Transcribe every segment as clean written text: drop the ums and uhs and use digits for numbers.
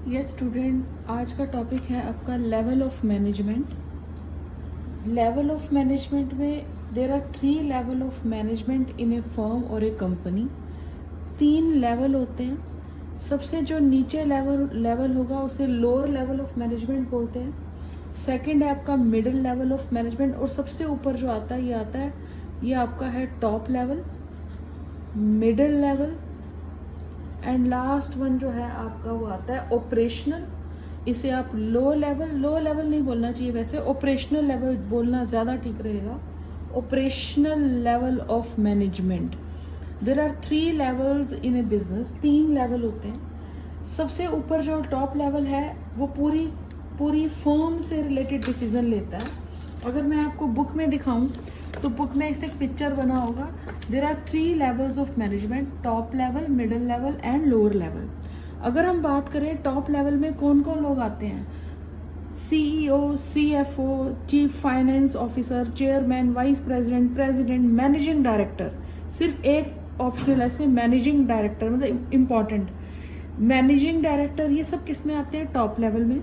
Yes student, आज का topic है आपका level of management. Level of management में there are 3 level of management in a firm और ए कंपनी। 3 लेवल होते हैं। सबसे जो नीचे लेवल होगा उसे लोअर लेवल ऑफ मैनेजमेंट बोलते हैं। सेकंड है आपका मिडिल लेवल ऑफ मैनेजमेंट, और सबसे ऊपर जो आता है ये आपका है top level, middle level, and last one जो है आपका वो आता है ऑपरेशनल। इसे आप लो लेवल नहीं बोलना चाहिए, वैसे ऑपरेशनल लेवल बोलना ज़्यादा ठीक रहेगा। Operational level of management. There are 3 levels in a business. 3 level होते हैं। सबसे ऊपर जो टॉप लेवल है वो पूरी फर्म से रिलेटेड डिसीजन लेता है। अगर मैं आपको बुक में दिखाऊं तो बुक में एक पिक्चर बना होगा। There are 3 levels of management, top level, middle level and lower level. अगर हम बात करें टॉप लेवल में कौन कौन लोग आते हैं, CEO, CFO, chief finance officer, chairman, vice president, president, managing director. सिर्फ एक ऑप्शनल है इसमें, मैनेजिंग डायरेक्टर, मतलब इम्पॉर्टेंट। मैनेजिंग डायरेक्टर ये सब किस में आते हैं? टॉप लेवल में।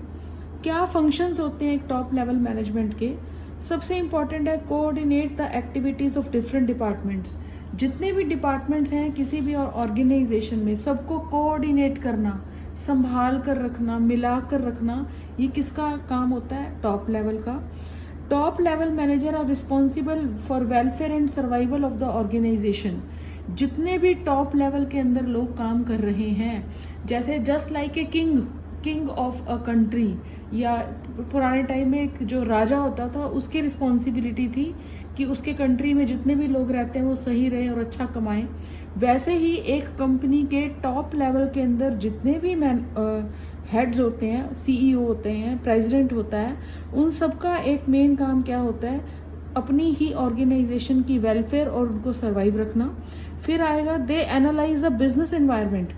क्या फंक्शंस होते हैं एक टॉप लेवल मैनेजमेंट के? सबसे इंपॉर्टेंट है coordinate the activities of different departments. जितने भी डिपार्टमेंट्स हैं किसी भी ऑर्गेनाइजेशन में, सबको कोऑर्डिनेट करना, संभाल कर रखना, मिला कर रखना, ये किसका काम होता है? टॉप लेवल का। Top level manager are responsible for welfare and survival of the organisation. जितने भी टॉप लेवल के अंदर लोग काम कर रहे हैं, जैसे just like a king of a country, या पुराने टाइम में एक जो राजा होता था उसकी रिस्पॉन्सिबिलिटी थी कि उसके कंट्री में जितने भी लोग रहते हैं वो सही रहे और अच्छा कमाएं। वैसे ही एक कंपनी के टॉप लेवल के अंदर जितने भी हेड्स होते हैं, CEO होते हैं, प्रेसिडेंट होता है, उन सबका एक मेन काम क्या होता है? अपनी ही ऑर्गेनाइजेशन की वेलफेयर और उनको सर्वाइव रखना। फिर आएगा they analyse the business environment.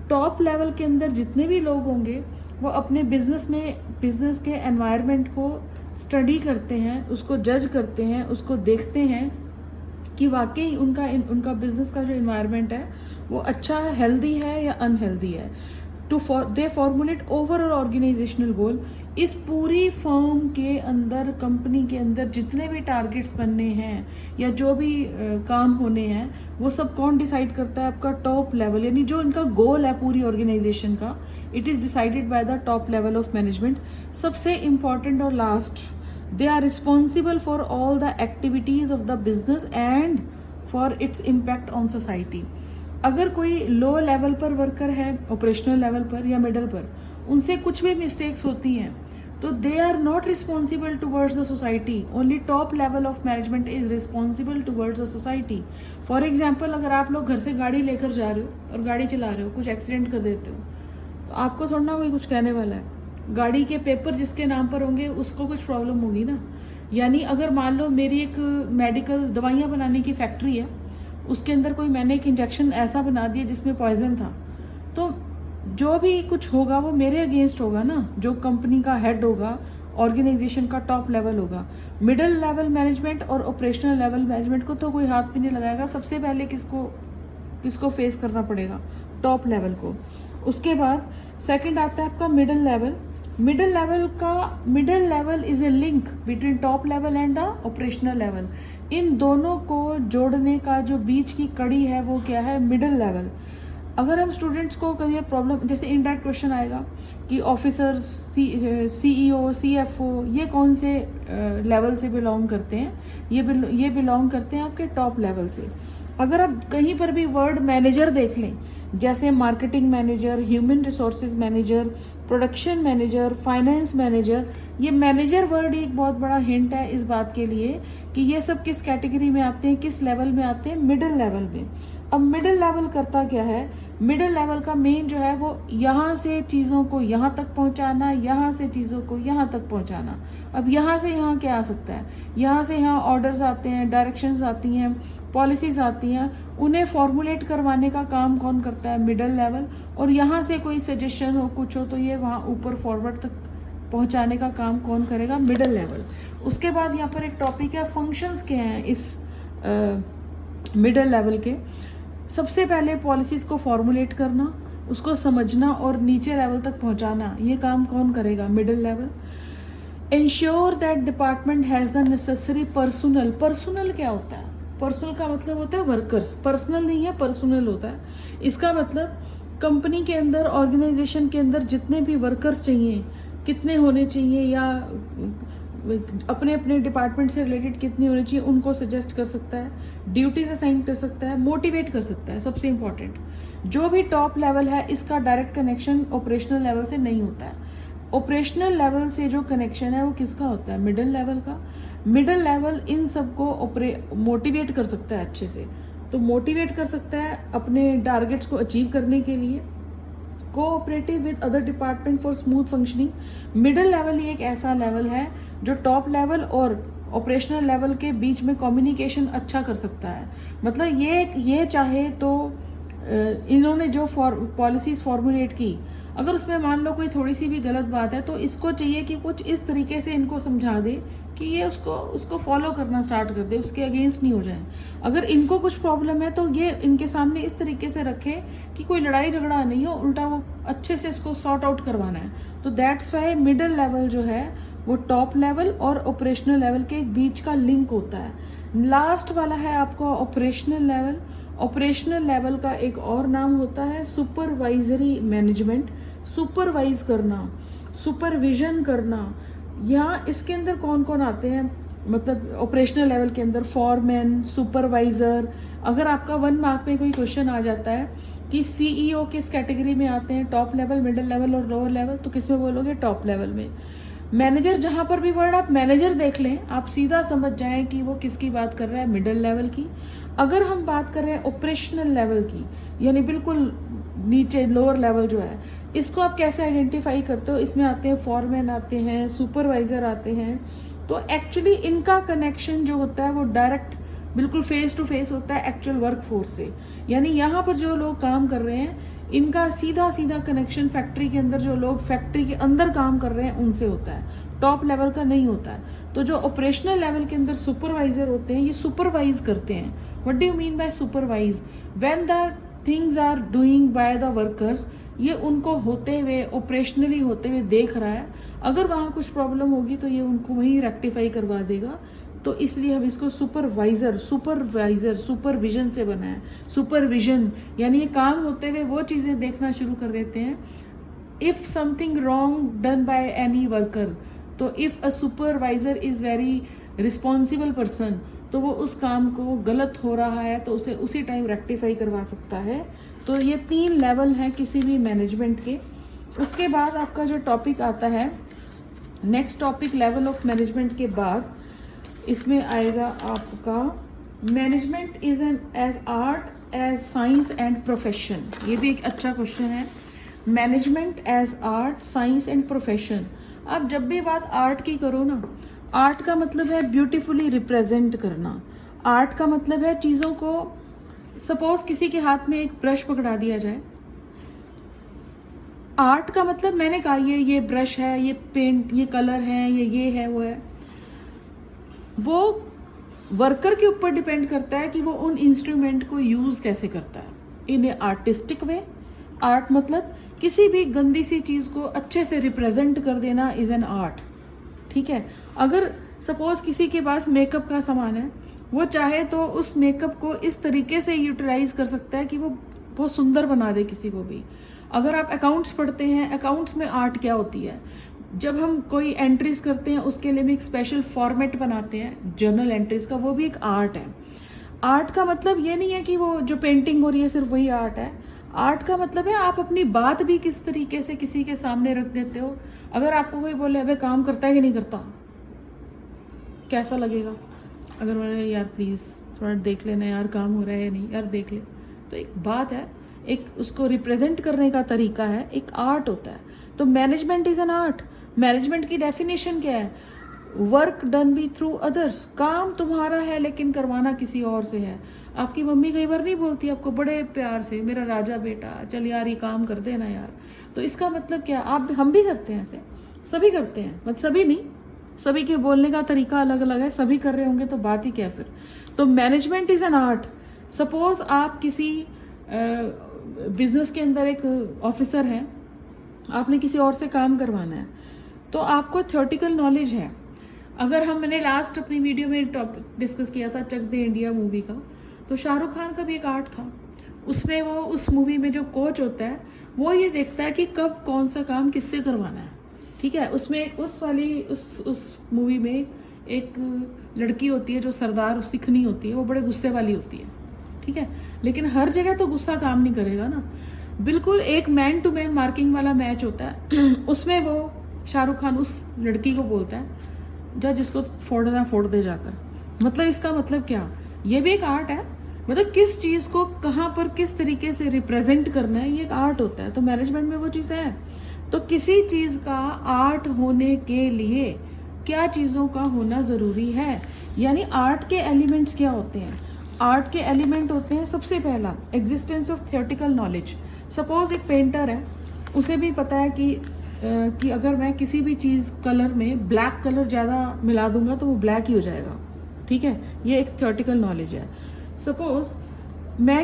Top level के अंदर जितने भी लोग होंगे वो अपने बिजनेस के एनवायरनमेंट को स्टडी करते हैं, उसको जज करते हैं, उसको देखते हैं कि वाकई उनका बिजनेस का जो एनवायरनमेंट है वो अच्छा है, हेल्दी है या अनहेल्दी है। दे फॉर्मुलेट ओवरऑल ऑर्गेनाइजेशनल गोल। इस पूरी फर्म के अंदर, कंपनी के अंदर जितने भी टारगेट्स बनने हैं या जो भी काम होने हैं, वो सब कौन डिसाइड करता है? आपका टॉप लेवल, यानी जो इनका गोल है पूरी ऑर्गेनाइजेशन का, it is decided by the top level of management. सबसे इंपॉर्टेंट और last, they are responsible for all the activities of the business and for its impact on society. अगर कोई लो लेवल पर वर्कर है, operational level पर या middle पर, उनसे कुछ भी मिस्टेक्स होती हैं तो they are not responsible towards the society. Only top level of management is responsible towards the society. For example, अगर आप लोग घर से गाड़ी लेकर जा रहे हो और गाड़ी चला रहे हो, कुछ एक्सीडेंट कर देते हो, तो आपको थोड़ा ना कोई कुछ कहने वाला है। गाड़ी के पेपर जिसके नाम पर होंगे उसको कुछ प्रॉब्लम होगी ना। यानी अगर मान लो मेरी एक मेडिकल दवाइयाँ बनाने की फैक्ट्री है, उसके अंदर मैंने एक इंजेक्शन ऐसा बना दिया जिसमें पॉइजन था, तो जो भी कुछ होगा वो मेरे अगेंस्ट होगा ना। जो कंपनी का हेड होगा, ऑर्गेनाइजेशन का टॉप लेवल होगा। मिडिल लेवल मैनेजमेंट और ऑपरेशनल लेवल मैनेजमेंट को तो कोई हाथ भी नहीं लगाएगा। सबसे पहले किसको फेस करना पड़ेगा? टॉप लेवल को। उसके बाद सेकंड आता है आपका middle level. Middle level is a link between top level and the operational level. इन दोनों को जोड़ने का जो बीच की कड़ी है वो क्या है? Middle level. अगर हम स्टूडेंट्स को कभी प्रॉब्लम, जैसे इनडायरेक्ट क्वेश्चन आएगा कि ऑफिसर्स, CEO, CFO ये कौन से लेवल से बिलोंग करते हैं? ये बिलोंग करते हैं आपके टॉप लेवल से। अगर आप कहीं पर भी वर्ड मैनेजर देख लें, जैसे marketing manager, human resources manager, production manager, finance manager, ये मैनेजर वर्ड एक बहुत बड़ा हिंट है इस बात के लिए कि ये सब किस कैटेगरी में आते हैं, किस लेवल में आते हैं? मिडिल लेवल में। अब मिडिल लेवल करता क्या है? मिडिल लेवल का मेन जो है वो यहाँ से चीज़ों को यहाँ तक पहुँचाना, यहाँ से चीज़ों को यहाँ तक पहुँचाना। अब यहाँ से यहाँ क्या आ सकता है? यहाँ से यहाँ ऑर्डर्स आते हैं, डायरेक्शंस आती हैं, पॉलिसीज आती हैं, उन्हें फॉर्मुलेट करवाने का काम कौन करता है? Middle level. और यहाँ से कोई सजेशन हो, कुछ हो, तो ये वहाँ ऊपर फॉरवर्ड तक पहुँचाने का काम कौन करेगा? Middle level. उसके बाद यहाँ पर एक टॉपिक है फंक्शंस क्या हैं इस मिडिल लेवल के। सबसे पहले पॉलिसीज को फॉर्मुलेट करना, उसको समझना और नीचे लेवल तक पहुंचाना, ये काम कौन करेगा? Middle level. Ensure that department has the necessary personal. Personal क्या होता है? पर्सनल का मतलब होता है वर्कर्स, पर्सनल नहीं है, पर्सनल होता है। इसका मतलब कंपनी के अंदर, ऑर्गेनाइजेशन के अंदर जितने भी वर्कर्स चाहिए, कितने होने चाहिए, या अपने अपने डिपार्टमेंट से रिलेटेड कितने होने चाहिए, उनको सजेस्ट कर सकता है, ड्यूटीज असाइन कर सकता है, मोटिवेट कर सकता है। सबसे इंपॉर्टेंट, जो भी टॉप लेवल है इसका डायरेक्ट कनेक्शन ऑपरेशनल लेवल से नहीं होता है। ऑपरेशनल लेवल से जो कनेक्शन है वो किसका होता है? मिडिल लेवल का। मिडिल लेवल इन सबको मोटिवेट कर सकता है अच्छे से, तो मोटिवेट कर सकता है अपने टारगेट्स को अचीव करने के लिए। Cooperative with other department for smooth functioning. Middle level ही एक ऐसा लेवल है जो टॉप लेवल और ऑपरेशनल लेवल के बीच में कम्युनिकेशन अच्छा कर सकता है। मतलब ये चाहे तो इन्होंने जो पॉलिसीज फॉर्मुलेट की, अगर उसमें मान लो कोई थोड़ी सी भी गलत बात है तो इसको चाहिए कि कुछ इस तरीके से इनको समझा दे कि ये उसको फॉलो करना स्टार्ट कर दे, उसके अगेंस्ट नहीं हो जाए। अगर इनको कुछ प्रॉब्लम है तो ये इनके सामने इस तरीके से रखे कि कोई लड़ाई झगड़ा नहीं हो, उल्टा वो अच्छे से इसको सॉर्ट आउट करवाना है। तो दैट्स वाई मिडिल लेवल जो है वो टॉप लेवल और ऑपरेशनल लेवल के बीच का लिंक होता है। लास्ट वाला है आपका ऑपरेशनल लेवल। ऑपरेशनल लेवल का एक और नाम होता है सुपरवाइजरी मैनेजमेंट। सुपरवाइज करना, सुपरविजन करना। यहाँ इसके अंदर कौन कौन आते हैं? मतलब ऑपरेशनल लेवल के अंदर फॉरमैन, सुपरवाइजर। अगर आपका 1 मार्क में कोई क्वेश्चन आ जाता है कि सीईओ किस कैटेगरी में आते हैं, टॉप लेवल, मिडिल लेवल और लोअर लेवल, तो किस में बोलोगे? टॉप लेवल में। मैनेजर, जहां पर भी वर्ड आप मैनेजर देख लें, आप सीधा समझ जाएं कि वो किसकी बात कर रहा है, मिडिल लेवल की। अगर हम बात कर रहे हैं ऑपरेशनल लेवल की, यानी बिल्कुल नीचे लोअर लेवल जो है, इसको आप कैसे आइडेंटिफाई करते हो? इसमें आते हैं फॉरमैन, आते हैं सुपरवाइजर, आते हैं। तो एक्चुअली इनका कनेक्शन जो होता है वो डायरेक्ट बिल्कुल फेस टू फेस होता है एक्चुअल वर्क फोर्स से। यानी यहाँ पर जो लोग काम कर रहे हैं इनका सीधा सीधा कनेक्शन फैक्ट्री के अंदर जो लोग फैक्ट्री के अंदर काम कर रहे हैं उनसे होता है, टॉप लेवल का नहीं होता है। तो जो ऑपरेशनल लेवल के अंदर सुपरवाइजर होते हैं, ये सुपरवाइज करते हैं। What do you mean by supervise? When the things are doing by the workers, ये उनको होते हुए, ऑपरेशनली होते हुए देख रहा है। अगर वहां कुछ प्रॉब्लम होगी तो ये उनको वहीं रेक्टिफाई करवा देगा। तो इसलिए हम इसको सुपरवाइजर सुपरविजन से बना है। सुपरविजन यानी ये काम होते हुए वो चीजें देखना शुरू कर देते हैं। If something wrong done by any worker, तो if a supervisor is very responsible person, तो वो उस काम को गलत हो रहा है तो उसे उसी टाइम रेक्टिफाई करवा सकता है। तो ये 3 लेवल हैं किसी भी मैनेजमेंट के। उसके बाद आपका जो टॉपिक आता है, next topic level of management के बाद इसमें आएगा आपका management is an as art, as science and profession. ये भी एक अच्छा क्वेश्चन है। Management as art, science and profession. अब जब भी बात आर्ट की करो ना, आर्ट का मतलब है ब्यूटीफुली रिप्रेजेंट करना। आर्ट का मतलब है चीजों को, सपोज किसी के हाथ में एक ब्रश पकड़ा दिया जाए, आर्ट का मतलब मैंने कहा ये ब्रश है, ये पेंट, ये कलर है, ये है, वो है। वो वर्कर के ऊपर डिपेंड करता है कि वो उन इंस्ट्रूमेंट को यूज कैसे करता है इन ए आर्टिस्टिक वे। आर्ट मतलब किसी भी गंदी सी चीज को अच्छे से रिप्रेजेंट कर देना इज एन आर्ट। ठीक है। अगर सपोज किसी के पास मेकअप का सामान है, वो चाहे तो उस मेकअप को इस तरीके से यूटिलाइज कर सकता है कि वो बहुत सुंदर बना दे किसी को भी। अगर आप अकाउंट्स पढ़ते हैं, अकाउंट्स में आर्ट क्या होती है? जब हम कोई एंट्रीज करते हैं उसके लिए भी एक स्पेशल फॉर्मेट बनाते हैं जर्नल एंट्रीज का, वो भी एक आर्ट है। आर्ट का मतलब ये नहीं है कि वो जो पेंटिंग हो रही है सिर्फ वही आर्ट है। आर्ट का मतलब है आप अपनी बात भी किस तरीके से किसी के सामने रख देते हो। अगर आपको कोई बोले अबे काम करता है कि नहीं करता, कैसा लगेगा? अगर बोले यार प्लीज थोड़ा देख लेना यार, काम हो रहा है या नहीं, यार देख ले। तो एक बात है, एक उसको रिप्रेजेंट करने का तरीका है, एक आर्ट होता है। तो management is an art. Management की डेफिनेशन क्या है? Work done B through others. काम तुम्हारा है लेकिन करवाना किसी और से है। आपकी मम्मी कई बार नहीं बोलती आपको बड़े प्यार से, मेरा राजा बेटा चल यार ये काम कर देना यार। तो इसका मतलब क्या? हम भी करते हैं ऐसे, सभी करते हैं, मतलब सभी नहीं, सभी के बोलने का तरीका अलग अलग है, सभी कर रहे होंगे तो बात ही क्या फिर। तो management is an art. Suppose आप किसी बिजनेस के अंदर एक ऑफिसर है, आपने किसी और से काम करवाना है, तो आपको थियोरेटिकल नॉलेज है। अगर मैंने लास्ट अपनी वीडियो में टॉपिक डिस्कस किया था चक दे इंडिया मूवी का, तो शाहरुख खान का भी एक आर्ट था। उसमें वो उस मूवी में जो कोच होता है वो ये देखता है कि कब कौन सा काम किससे करवाना है, ठीक है। उसमें उस मूवी में एक लड़की होती है जो सरदार सिखनी होती है, वो बड़े गुस्से वाली होती है, ठीक है। लेकिन हर जगह तो गुस्सा काम नहीं करेगा ना। बिल्कुल एक मैन टू मैन मार्किंग वाला मैच होता है उसमें वो शाहरुख खान उस लड़की को बोलता है जा जिसको फोड़ना फोड़ दे जाकर। मतलब इसका मतलब क्या, ये भी एक आर्ट है। मतलब किस चीज को कहाँ पर किस तरीके से रिप्रेजेंट करना है, ये एक आर्ट होता है। तो मैनेजमेंट में वो चीज है। तो किसी चीज का आर्ट होने के लिए क्या चीजों का होना जरूरी है, यानी आर्ट के एलिमेंट्स क्या होते हैं। आर्ट के एलिमेंट होते हैं, सबसे पहला existence of theoretical knowledge. Suppose एक पेंटर है, उसे भी पता है कि अगर मैं किसी भी चीज कलर में ब्लैक कलर ज्यादा मिला दूंगा तो वो ब्लैक ही हो जाएगा, ठीक है। ये एक थियोरेटिकल नॉलेज है। सपोज मैं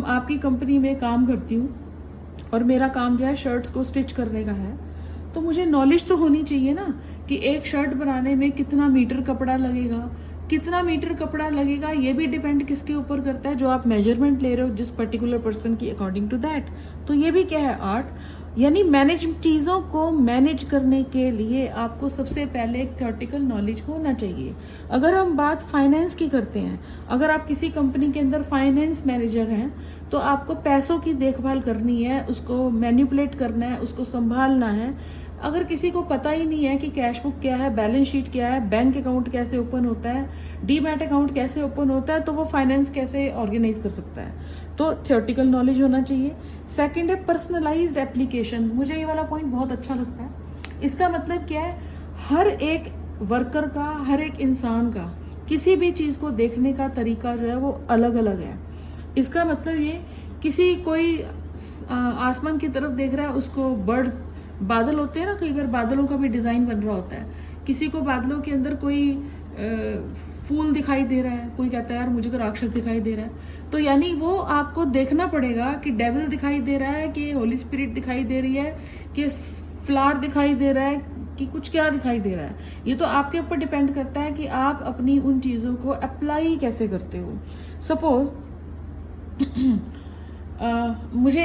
आपकी कंपनी में काम करती हूँ और मेरा काम जो है शर्ट्स को स्टिच करने का है, तो मुझे नॉलेज तो होनी चाहिए ना कि एक शर्ट बनाने में कितना मीटर कपड़ा लगेगा। कितना मीटर कपड़ा लगेगा ये भी डिपेंड किसके ऊपर करता है, जो आप मेजरमेंट ले रहे हो जिस पर्टिकुलर पर्सन की, अकॉर्डिंग टू दैट। तो ये भी क्या है, आर्ट। यानी चीजों को मैनेज करने के लिए आपको सबसे पहले एक थियोरेटिकल नॉलेज होना चाहिए। अगर हम बात फाइनेंस की करते हैं, अगर आप किसी कंपनी के अंदर फाइनेंस मैनेजर हैं, तो आपको पैसों की देखभाल करनी है, उसको मैनिपुलेट करना है, उसको संभालना है। अगर किसी को पता ही नहीं है कि कैश बुक क्या है, बैलेंस शीट क्या है, बैंक अकाउंट कैसे ओपन होता है, डीमैट अकाउंट कैसे ओपन होता है, तो वो फाइनेंस कैसे ऑर्गेनाइज कर सकता है। तो थियोरेटिकल नॉलेज होना चाहिए। सेकंड है पर्सनलाइज्ड एप्लीकेशन। मुझे ये वाला पॉइंट बहुत अच्छा लगता है। इसका मतलब क्या है, हर एक वर्कर का, हर एक इंसान का किसी भी चीज को देखने का तरीका जो है वो अलग अलग है। इसका मतलब ये, कोई आसमान की तरफ देख रहा है, उसको बर्ड, बादल होते हैं ना, कई बार बादलों का भी डिजाइन बन रहा होता है। किसी को बादलों के अंदर कोई फूल दिखाई दे रहा है, कोई कहता है यार मुझे तो राक्षस दिखाई दे रहा है। तो यानी वो आपको देखना पड़ेगा कि डेविल दिखाई दे रहा है, कि होली स्पिरिट दिखाई दे रही है, कि फ्लावर दिखाई दे रहा है, कि कुछ क्या दिखाई दे रहा है। ये तो आपके ऊपर डिपेंड करता है कि आप अपनी उन चीजों को अप्लाई कैसे करते हो। सपोज मुझे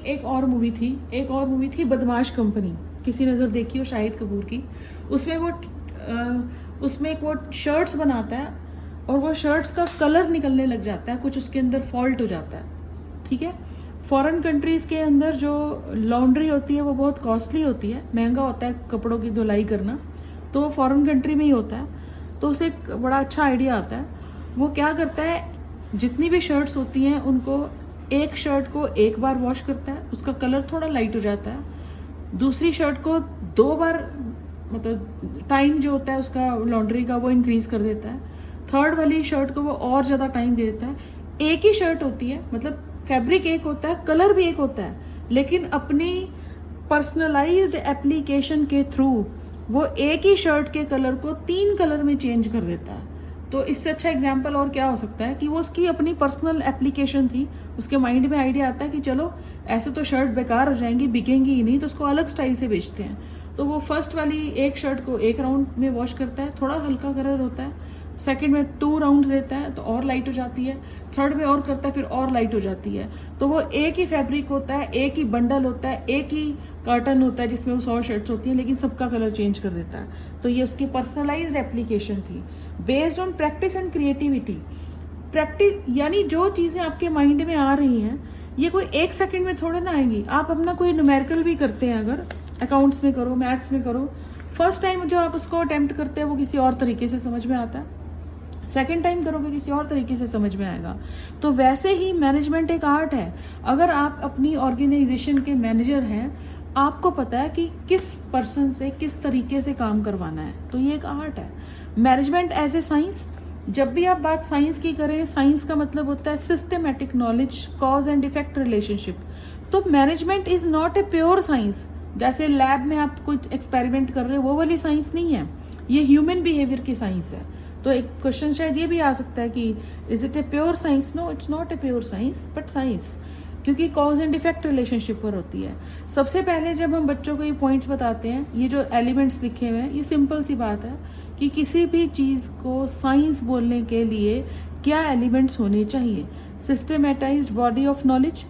एक और मूवी थी बदमाश कंपनी, किसी ने अगर देखी हो शाहिद कपूर की। उसमें एक वो शर्ट्स बनाता है और वो शर्ट्स का कलर निकलने लग जाता है, कुछ उसके अंदर फॉल्ट हो जाता है, ठीक है। फॉरेन कंट्रीज के अंदर जो लॉन्ड्री होती है वो बहुत कॉस्टली होती है, महंगा होता है कपड़ों की धुलाई करना, तो वो फॉरेन कंट्री में ही होता है। तो उसे एक बड़ा अच्छा आइडिया आता है। वो क्या करता है, जितनी भी शर्ट्स होती हैं उनको, एक शर्ट को एक बार वॉश करता है, उसका कलर थोड़ा लाइट हो जाता है। दूसरी शर्ट को 2 बार, मतलब टाइम जो होता है उसका लॉन्ड्री का वो इंक्रीज कर देता है। थर्ड वाली शर्ट को वो और ज्यादा टाइम दे देता है। एक ही शर्ट होती है, मतलब फैब्रिक एक होता है, कलर भी एक होता है, लेकिन अपनी पर्सनलाइज्ड एप्लीकेशन के थ्रू वो एक ही शर्ट के कलर को 3 कलर में चेंज कर देता है। तो इससे अच्छा एग्जाम्पल और क्या हो सकता है कि वो उसकी अपनी पर्सनल एप्लीकेशन थी, उसके माइंड में आइडिया आता है कि चलो ऐसे तो शर्ट बेकार हो जाएंगी, बिकेंगी ही नहीं, तो उसको अलग स्टाइल से बेचते हैं। तो वो फर्स्ट वाली एक शर्ट को एक राउंड में वॉश करता है, थोड़ा हल्का कलर होता है। सेकंड में 2 राउंड्स देता है तो और लाइट हो जाती है। थर्ड में और करता है, फिर और लाइट हो जाती है। तो वो एक ही फैब्रिक होता है, एक ही बंडल होता है, एक ही कार्टन होता है जिसमें वो 100 शर्ट्स होती हैं, लेकिन सबका कलर चेंज कर देता है। तो ये उसकी पर्सनलाइज्ड एप्लीकेशन थी, based on practice and creativity. Practice यानी जो चीजें आपके माइंड में आ रही हैं, ये कोई 1 सेकंड में थोड़े ना आएंगी। आप अपना कोई न्यूमेरिकल भी करते हैं, अगर अकाउंट्स में करो, मैथ्स में करो, फर्स्ट टाइम जो आप उसको अटेम्प्ट करते हैं वो किसी और तरीके से समझ में आता है, सेकंड टाइम करोगे किसी और तरीके से समझ में आएगा। तो वैसे ही मैनेजमेंट एक आर्ट है। अगर आप अपनी ऑर्गेनाइजेशन के मैनेजर हैं, आपको पता है कि किस पर्सन से किस तरीके से काम करवाना है, तो ये एक आर्ट है। मैनेजमेंट एज ए साइंस, जब भी आप बात साइंस की करें, साइंस का मतलब होता है systematic knowledge, cause and effect relationship. तो management is not a pure science. जैसे लैब में आप कुछ एक्सपेरिमेंट कर रहे हो, वो वाली साइंस नहीं है, ये ह्यूमन बिहेवियर की साइंस है। तो एक क्वेश्चन शायद ये भी आ सकता है कि is it a pure science? No, it's not a pure science, but science. क्योंकि कॉज एंड इफेक्ट रिलेशनशिप पर होती है। सबसे पहले जब हम बच्चों को ये पॉइंट्स बताते हैं, ये जो एलिमेंट्स लिखे हुए हैं, ये सिंपल सी बात है कि किसी भी चीज़ को साइंस बोलने के लिए क्या एलिमेंट्स होने चाहिए। Systematised body of knowledge,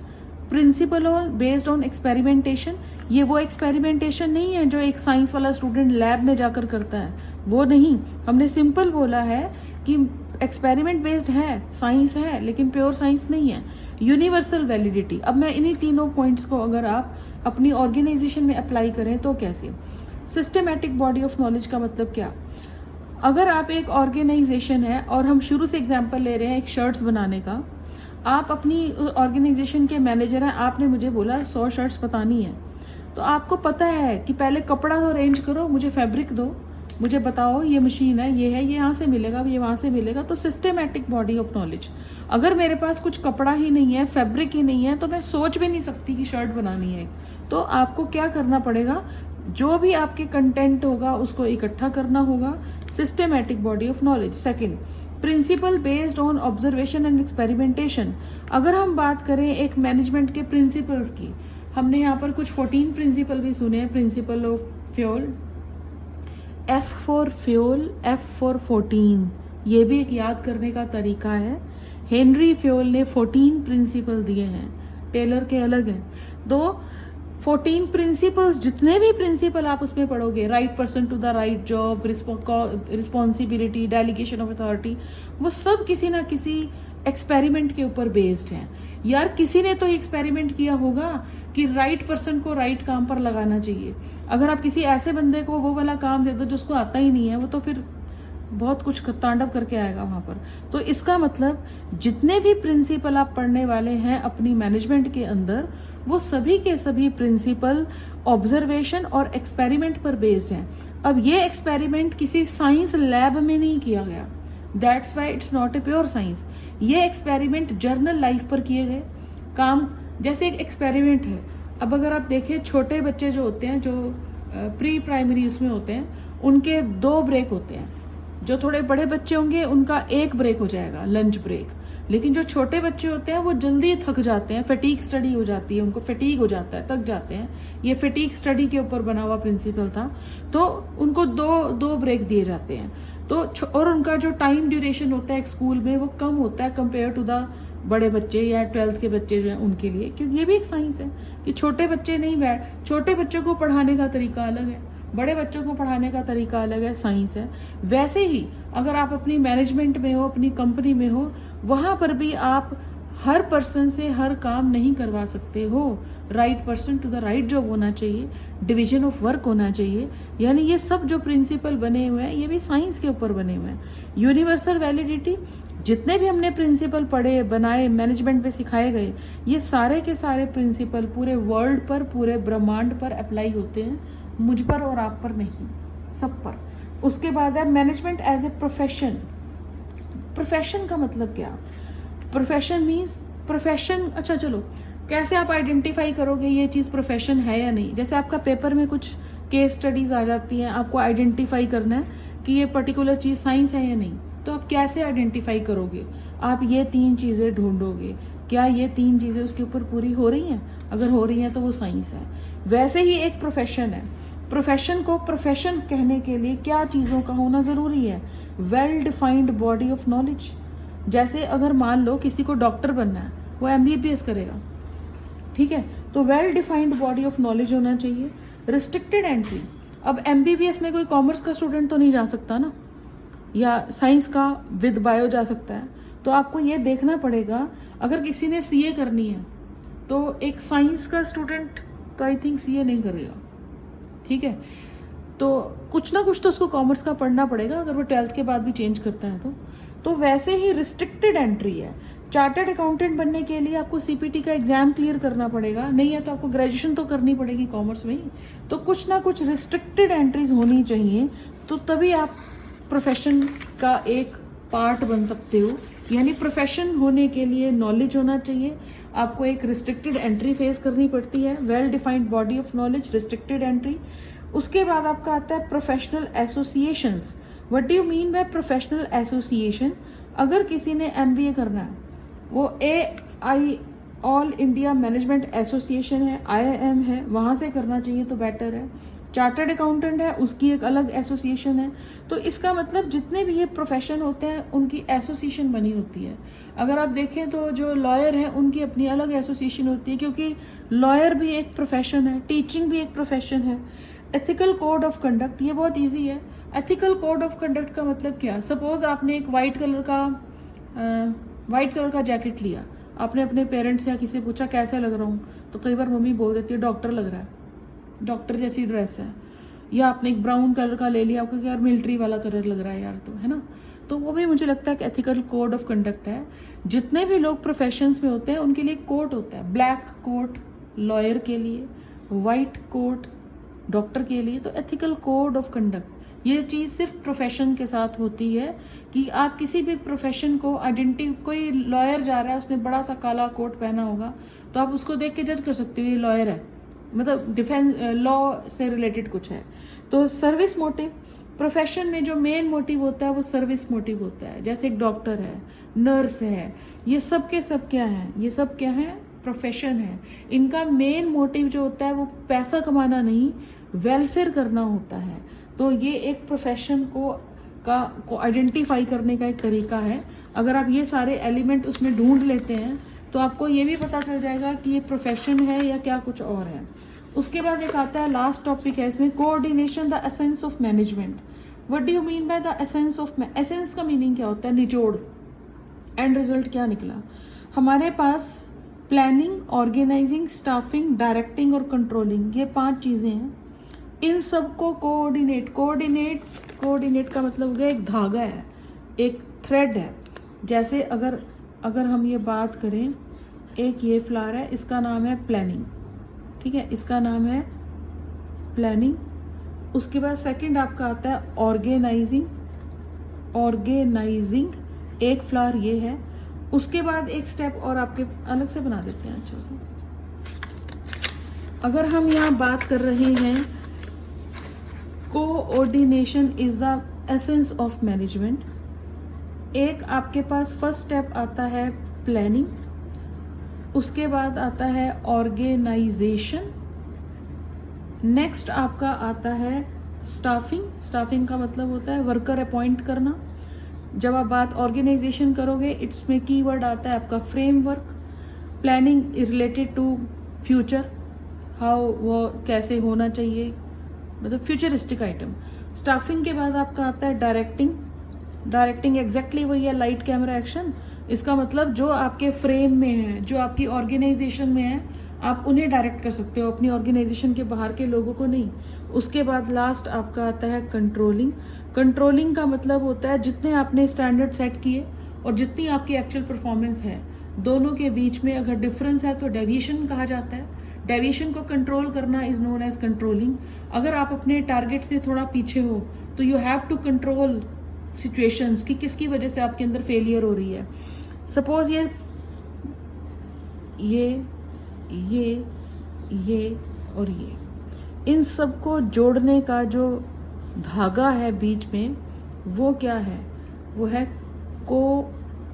principle based on experimentation. ये वो एक्सपेरिमेंटेशन नहीं है जो एक साइंस वाला स्टूडेंट लैब में जाकर करता है, वो नहीं। हमने सिंपल बोला है कि एक्सपेरिमेंट बेस्ड है, साइंस है, लेकिन प्योर साइंस नहीं है। Universal validity. अब मैं इन्हीं तीनों पॉइंट्स को अगर आप अपनी ऑर्गेनाइजेशन में अप्लाई करें तो कैसे। सिस्टमैटिक बॉडी ऑफ नॉलेज का मतलब क्या। अगर आप एक ऑर्गेनाइजेशन है और हम शुरू से एग्जांपल ले रहे हैं एक शर्ट्स बनाने का, आप अपनी ऑर्गेनाइजेशन के मैनेजर हैं, आपने मुझे बोला 100 शर्ट्स बतानी है, तो आपको पता है कि पहले कपड़ा तो अरेंज करो, मुझे फैब्रिक दो, मुझे बताओ ये मशीन है, ये यहाँ से मिलेगा, ये वहाँ से मिलेगा। तो सिस्टमैटिक बॉडी ऑफ नॉलेज। अगर मेरे पास कुछ कपड़ा ही नहीं है, फैब्रिक ही नहीं है, तो मैं सोच भी नहीं सकती कि शर्ट बनानी है। तो आपको क्या करना पड़ेगा, जो भी आपके कंटेंट होगा उसको इकट्ठा करना होगा। Systematic body of knowledge. Second, principle based on observation and experimentation. अगर हम बात करें एक मैनेजमेंट के प्रिंसिपल्स की, हमने यहाँ पर कुछ 14 प्रिंसिपल भी सुने हैं। Principle of fuel, F for fuel, F for 14, ये भी एक याद करने का तरीका है। हेनरी फ्यूल ने 14 प्रिंसिपल दिए हैं, टेलर के अलग हैं। तो 14 प्रिंसिपल्स, जितने भी प्रिंसिपल आप उसमें पढ़ोगे, right person to the right job, responsibility, delegation of authority, वो सब किसी ना किसी एक्सपेरिमेंट के ऊपर बेस्ड हैं। यार किसी ने तो एक्सपेरिमेंट किया होगा कि राइट पर्सन को राइट काम पर लगाना चाहिए। अगर आप किसी ऐसे बंदे को वो वाला काम दे दो जो उसको आता ही नहीं है, वो तो फिर बहुत कुछ तांडव करके आएगा वहां पर। तो इसका मतलब जितने भी प्रिंसिपल आप पढ़ने वाले हैं अपनी मैनेजमेंट के अंदर, वो सभी के सभी प्रिंसिपल ऑब्जर्वेशन और एक्सपेरिमेंट पर बेस्ड हैं। अब ये एक्सपेरिमेंट किसी साइंस लैब में नहीं किया गया, that's why it's not a pure science. ये एक्सपेरिमेंट जर्नल लाइफ पर किए गए काम, जैसे एक एक्सपेरिमेंट है। अब अगर आप देखें, छोटे बच्चे जो होते हैं, जो प्री प्राइमरी उसमें होते हैं, उनके 2 ब्रेक होते हैं। जो थोड़े बड़े बच्चे होंगे उनका 1 ब्रेक हो जाएगा, लंच ब्रेक। लेकिन जो छोटे बच्चे होते हैं वो जल्दी थक जाते हैं, फटीग स्टडी हो जाती है, उनको फटीग हो जाता है, थक जाते हैं। ये फटीग स्टडी के ऊपर बना हुआ प्रिंसिपल था। तो उनको दो ब्रेक दिए जाते हैं। तो और उनका जो टाइम ड्यूरेशन होता है एक स्कूल में वो कम होता है कंपेयर टू द बड़े बच्चे या 12th के बच्चे जो हैं उनके लिए, क्योंकि ये भी एक साइंस है कि छोटे बच्चे नहीं छोटे बच्चों को पढ़ाने का तरीका अलग है, बड़े बच्चों को पढ़ाने का तरीका अलग है, साइंस है। वैसे ही अगर आप अपनी मैनेजमेंट में हो, अपनी कंपनी में हो, वहां पर भी आप हर पर्सन से हर काम नहीं करवा सकते हो। Right person to the right job होना चाहिए, डिवीजन ऑफ वर्क होना चाहिए। यानी ये सब जो प्रिंसिपल बने हुए हैं ये भी साइंस के ऊपर बने हुए हैं। यूनिवर्सल वैलिडिटी, जितने भी हमने प्रिंसिपल पढ़े, बनाए, मैनेजमेंट पे सिखाए गए, ये सारे के सारे प्रिंसिपल पूरे वर्ल्ड पर, पूरे ब्रह्मांड पर अप्लाई होते हैं, मुझ पर और आप पर नहीं, सब पर। उसके बाद है management as a profession. Profession का मतलब क्या। प्रोफेशन मीन्स प्रोफेशन, अच्छा चलो, कैसे आप आइडेंटिफाई करोगे ये चीज़ प्रोफेशन है या नहीं। जैसे आपका पेपर में कुछ केस स्टडीज आ जाती हैं, आपको आइडेंटिफाई करना है कि ये पर्टिकुलर चीज़ साइंस है या नहीं। तो आप कैसे आइडेंटिफाई करोगे, आप ये 3 चीज़ें ढूंढोगे, क्या ये 3 चीज़ें उसके ऊपर पूरी हो रही हैं। अगर हो रही हैं तो वो साइंस है। वैसे ही एक प्रोफेशन है, प्रोफेशन को प्रोफेशन कहने के लिए क्या चीज़ों का होना ज़रूरी है। Well defined body of knowledge. जैसे अगर मान लो किसी को डॉक्टर बनना है, वो MBBS करेगा, ठीक है, तो well defined body of knowledge होना चाहिए। रिस्ट्रिक्टेड एंट्री, अब MBBS में कोई कॉमर्स का स्टूडेंट तो नहीं जा सकता ना, या साइंस का विद बायो जा सकता है। तो आपको ये देखना पड़ेगा, अगर किसी ने CA करनी है तो एक साइंस का स्टूडेंट तो आई थिंक CA नहीं करेगा, ठीक है। तो कुछ ना कुछ तो उसको कॉमर्स का पढ़ना पड़ेगा अगर वो 12th के बाद भी चेंज करता है तो वैसे ही रिस्ट्रिक्टेड एंट्री है। चार्टर्ड अकाउंटेंट बनने के लिए आपको CPT का एग्जाम क्लियर करना पड़ेगा, नहीं है तो आपको ग्रेजुएशन तो करनी पड़ेगी कॉमर्स में ही। तो कुछ ना कुछ रिस्ट्रिक्टेड एंट्रीज होनी चाहिए, तो तभी आप प्रोफेशन का एक पार्ट बन सकते हो। यानी प्रोफेशन होने के लिए नॉलेज होना चाहिए, आपको एक रिस्ट्रिक्टेड एंट्री फेस करनी पड़ती है। Well defined body of knowledge, restricted entry. उसके बाद आपका आता है professional associations. What do you mean by professional association. अगर किसी ने MBA करना है, वो ऑल इंडिया मैनेजमेंट एसोसिएशन है, IIM है, वहाँ से करना चाहिए तो बेटर है। चार्टर्ड अकाउंटेंट है, उसकी एक अलग एसोसिएशन है। तो इसका मतलब जितने भी ये प्रोफेशन होते हैं उनकी एसोसिएशन बनी होती है। अगर आप देखें तो जो लॉयर हैं उनकी अपनी अलग एसोसिएशन होती है, क्योंकि लॉयर भी एक प्रोफेशन है, टीचिंग भी एक प्रोफेशन है। एथिकल कोड ऑफ कंडक्ट, ये बहुत ईजी है। एथिकल कोड ऑफ कंडक्ट का मतलब क्या? सपोज आपने एक वाइट कलर का जैकेट लिया, आपने अपने पेरेंट्स या किसी से पूछा कैसे लग रहा हूँ, तो कई बार मम्मी बोल देती है डॉक्टर लग रहा है, डॉक्टर जैसी ड्रेस है। या आपने एक ब्राउन कलर का ले लिया, आपको यार मिलिट्री वाला कलर लग रहा है यार, तो है ना। तो वो भी मुझे लगता है कि एथिकल कोड ऑफ कंडक्ट है। जितने भी लोग प्रोफेशंस में होते हैं उनके लिए कोड होता है। ब्लैक कोट लॉयर के लिए, वाइट कोट डॉक्टर के लिए। तो एथिकल कोड ऑफ कंडक्ट ये चीज़ सिर्फ प्रोफेशन के साथ होती है कि आप किसी भी प्रोफेशन को कोई लॉयर जा रहा है, उसने बड़ा सा काला कोट पहना होगा, तो आप उसको देख के जज कर सकते हो ये लॉयर है, मतलब डिफेंस लॉ से रिलेटेड कुछ है। तो सर्विस मोटिव, प्रोफेशन में जो मेन मोटिव होता है वो सर्विस मोटिव होता है। जैसे एक डॉक्टर है, नर्स है, ये सब के सब क्या है? ये सब क्या है? प्रोफेशन है। इनका मेन मोटिव जो होता है वो पैसा कमाना नहीं, वेलफेयर करना होता है। तो ये एक प्रोफेशन को आइडेंटिफाई करने का एक तरीका है। अगर आप ये सारे एलिमेंट उसमें ढूंढ लेते हैं तो आपको ये भी पता चल जाएगा कि ये प्रोफेशन है या क्या कुछ और है। उसके बाद एक आता है, लास्ट टॉपिक है इसमें, coordination, the essence of management. What do you mean by the essence of essence का मीनिंग क्या होता है? निचोड़। एंड रिजल्ट क्या निकला? हमारे पास प्लानिंग, ऑर्गेनाइजिंग, स्टाफिंग, डायरेक्टिंग और कंट्रोलिंग, ये 5 चीजें हैं। इन सबको कोऑर्डिनेट का मतलब हो गया एक धागा है, एक थ्रेड है। जैसे अगर हम ये बात करें, एक ये फ्लावर है, इसका नाम है प्लानिंग, ठीक है, इसका नाम है प्लानिंग। उसके बाद सेकंड आपका आता है ऑर्गेनाइजिंग, एक फ्लावर ये है। उसके बाद एक स्टेप और आपके अलग से बना देते हैं अच्छा से। अगर हम यहाँ बात कर रहे हैं coordination is the essence of management, एक आपके पास फर्स्ट स्टेप आता है प्लानिंग, उसके बाद आता है ऑर्गेनाइजेशन, नेक्स्ट आपका आता है स्टाफिंग का मतलब होता है वर्कर अपॉइंट करना। जब आप बात ऑर्गेनाइजेशन करोगे, इसमें कीवर्ड आता है आपका framework. Planning related to future, how वो कैसे होना चाहिए, मतलब फ्यूचरिस्टिक आइटम। स्टाफिंग के बाद आपका आता है डायरेक्टिंग एग्जैक्टली वही है, लाइट कैमरा एक्शन। इसका मतलब जो आपके फ्रेम में है, जो आपकी ऑर्गेनाइजेशन में है, आप उन्हें डायरेक्ट कर सकते हो, अपनी ऑर्गेनाइजेशन के बाहर के लोगों को नहीं। उसके बाद लास्ट आपका आता है कंट्रोलिंग का मतलब होता है जितने आपने स्टैंडर्ड सेट किए और जितनी आपकी एक्चुअल परफॉर्मेंस है, दोनों के बीच में अगर डिफरेंस है तो डेविएशन कहा जाता है। डेविएशन को कंट्रोल करना इज नोन एज कंट्रोलिंग। अगर आप अपने टारगेट से थोड़ा पीछे हो तो you have to control situations कि किसकी वजह से आपके अंदर फेलियर हो रही है। सपोज ये और ये, इन सबको जोड़ने का जो धागा है बीच में, वो क्या है? वो है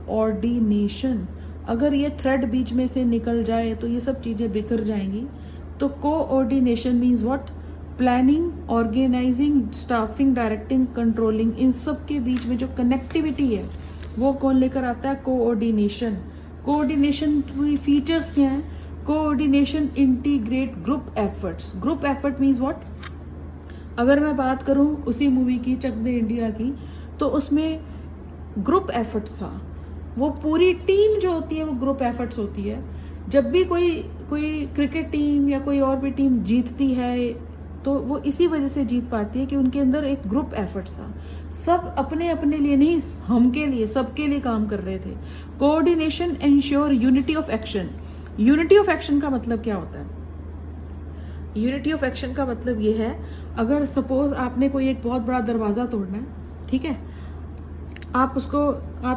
कोऑर्डिनेशन। अगर ये थ्रेड बीच में से निकल जाए तो ये सब चीजें बिखर जाएंगी। तो coordination means what? Planning, organising, staffing, directing, controlling, इन सब के बीच में जो कनेक्टिविटी है वो कौन लेकर आता है? कोऑर्डिनेशन। कोऑर्डिनेशन की फीचर्स क्या हैं? Coordination integrate group efforts. Group effort means what? अगर मैं बात करूं उसी मूवी की, चक दे इंडिया की, तो उसमें ग्रुप एफर्ट्स था। वो पूरी टीम जो होती है वो ग्रुप एफर्ट्स होती है। जब भी कोई क्रिकेट टीम या कोई और भी टीम जीतती है तो वो इसी वजह से जीत पाती है कि उनके अंदर एक ग्रुप एफर्ट्स था। सब अपने अपने लिए नहीं, हम के लिए, सबके लिए काम कर रहे थे। Coordination ensure unity of action. Unity of action का मतलब क्या होता है? यूनिटी ऑफ एक्शन का मतलब ये है, अगर सपोज आपने कोई एक बहुत बड़ा दरवाजा तोड़ना है, ठीक है, आप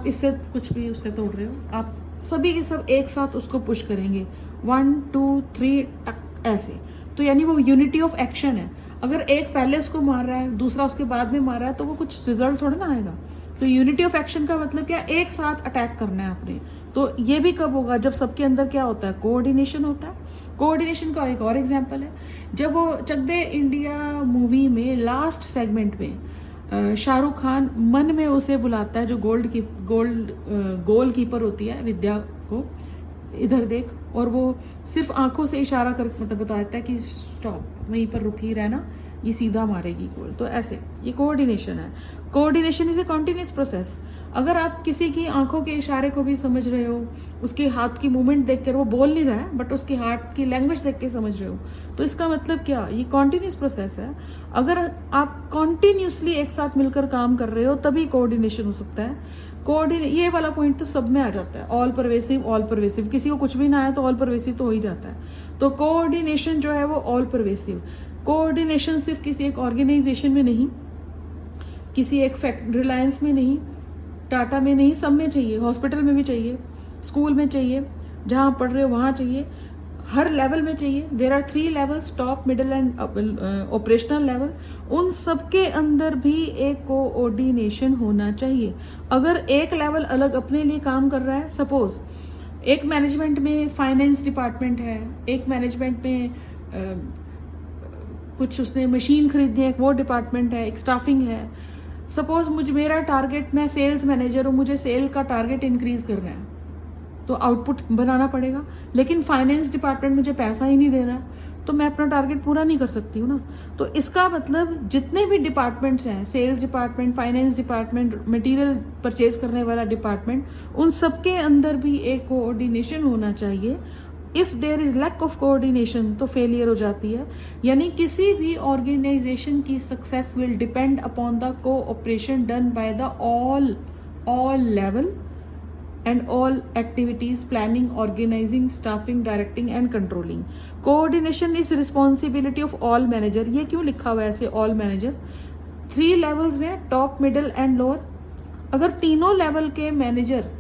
इससे कुछ भी उससे तोड़ रहे हो, आप सभी के सब एक साथ उसको पुश करेंगे, 1 2 3 टक ऐसे, तो यानी वो यूनिटी ऑफ एक्शन है। अगर एक पहले उसको मार रहा है, दूसरा उसके बाद में मार रहा है, तो वो कुछ रिजल्ट थोड़ा ना आएगा। तो यूनिटी ऑफ एक्शन का मतलब क्या? एक साथ अटैक करना है आपने, तो ये भी कब होगा, जब सबके अंदर क्या होता है, कोऑर्डिनेशन होता है। कोऑर्डिनेशन का एक और एग्जांपल है, जब वो चक दे इंडिया मूवी में लास्ट सेगमेंट में शाहरुख खान मन में उसे बुलाता है, जो गोल कीपर होती है विद्या को, इधर देख, और वो सिर्फ आंखों से इशारा कर मतलब बताता है कि स्टॉप, वहीं पर रुकी रहना, ये सीधा मारेगी गोल। तो ऐसे ये कोऑर्डिनेशन है। Coordination is a continuous process. अगर आप किसी की आंखों के इशारे को भी समझ रहे हो, उसके हाथ की मूवमेंट देखकर, वो बोल नहीं रहा है बट उसके हाथ की लैंग्वेज देख के समझ रहे हो, तो इसका मतलब क्या, ये कॉन्टिन्यूस प्रोसेस है। अगर आप कॉन्टिन्यूसली एक साथ मिलकर काम कर रहे हो तभी कोऑर्डिनेशन हो सकता है। ये वाला पॉइंट तो सब में आ जाता है, ऑल परवेसिव, किसी को कुछ भी ना आए तो ऑल परवेसिव तो हो ही जाता है। तो कोऑर्डिनेशन जो है वो ऑल परवेसिव। कोऑर्डिनेशन सिर्फ किसी एक ऑर्गेनाइजेशन में नहीं, किसी एक रिलायंस में नहीं, टाटा में नहीं, सब में चाहिए। हॉस्पिटल में भी चाहिए, स्कूल में चाहिए, जहां पढ़ रहे हो वहां चाहिए, हर लेवल में चाहिए। There are 3 levels, top, middle and operational level. उन सबके अंदर भी एक कोऑर्डिनेशन होना चाहिए। अगर एक लेवल अलग अपने लिए काम कर रहा है, सपोज एक मैनेजमेंट में फाइनेंस डिपार्टमेंट है, एक मैनेजमेंट में कुछ उसने मशीन खरीदनी है, एक वो डिपार्टमेंट है, एक स्टाफिंग है। सपोज मेरा टारगेट, मैं सेल्स मैनेजर हूँ, मुझे सेल का टारगेट इंक्रीज करना है, तो आउटपुट बनाना पड़ेगा। लेकिन फाइनेंस डिपार्टमेंट मुझे पैसा ही नहीं दे रहा, तो मैं अपना टारगेट पूरा नहीं कर सकती हूँ ना। तो इसका मतलब जितने भी डिपार्टमेंट्स हैं, sales department, finance department, material purchase करने वाला डिपार्टमेंट, उन सबके अंदर भी एक कोऑर्डिनेशन होना चाहिए। If there is lack of coordination तो फेलियर हो जाती है। यानी किसी भी ऑर्गेनाइजेशन की success will depend upon the cooperation done by the all level and all activities, planning, organizing, staffing, directing and controlling. Coordination is responsibility of all manager. ये क्यों लिखा हुआ है ऐसे all manager? 3 levels हैं, top, middle and lower. अगर तीनों level के मैनेजर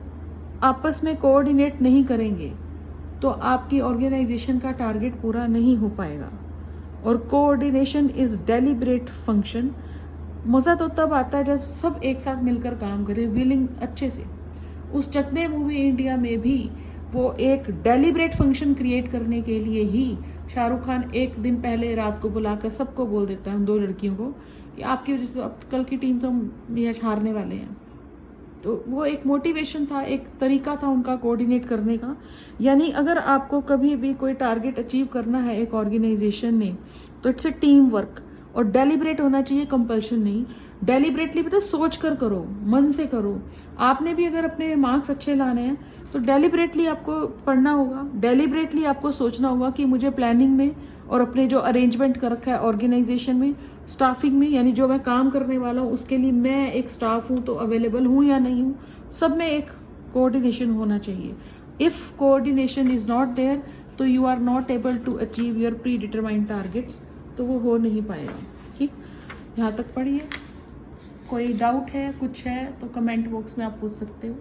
आपस में कोऑर्डिनेट नहीं करेंगे तो आपकी ऑर्गेनाइजेशन का टारगेट पूरा नहीं हो पाएगा। और कोऑर्डिनेशन इज डेलिब्रेट फंक्शन। मज़ा तो तब आता है जब सब एक साथ मिलकर काम करें, विलिंग अच्छे से। उस चक दे मूवी इंडिया में भी वो एक डेलिब्रेट फंक्शन क्रिएट करने के लिए ही शाहरुख खान एक दिन पहले रात को बुलाकर सबको बोल देता है, उन 2 लड़कियों को, कि आपकी वजह से अब कल की टीम तो हम मैच हारने वाले हैं। तो वो एक मोटिवेशन था, एक तरीका था उनका कोऑर्डिनेट करने का। यानी अगर आपको कभी भी कोई टारगेट अचीव करना है एक ऑर्गेनाइजेशन ने, तो इट्स ए टीम वर्क, और डेलिब्रेट होना चाहिए, कंपल्शन नहीं। डेलिब्रेटली पता सोच कर करो, मन से करो। आपने भी अगर अपने मार्क्स अच्छे लाने हैं तो डेलिब्रेटली आपको पढ़ना होगा, डेलिब्रेटली आपको सोचना होगा कि मुझे प्लानिंग में और अपने जो अरेंजमेंट कर रखा है ऑर्गेनाइजेशन में, स्टाफिंग में, यानी जो मैं काम करने वाला हूँ उसके लिए मैं एक स्टाफ हूँ तो अवेलेबल हूँ या नहीं हूँ, सब में एक कोऑर्डिनेशन होना चाहिए। If coordination is not there तो you are not able to achieve your predetermined targets, तो वो हो नहीं पाएगा। ठीक, यहाँ तक पढ़िए। कोई डाउट है, कुछ है तो कमेंट बॉक्स में आप पूछ सकते हो।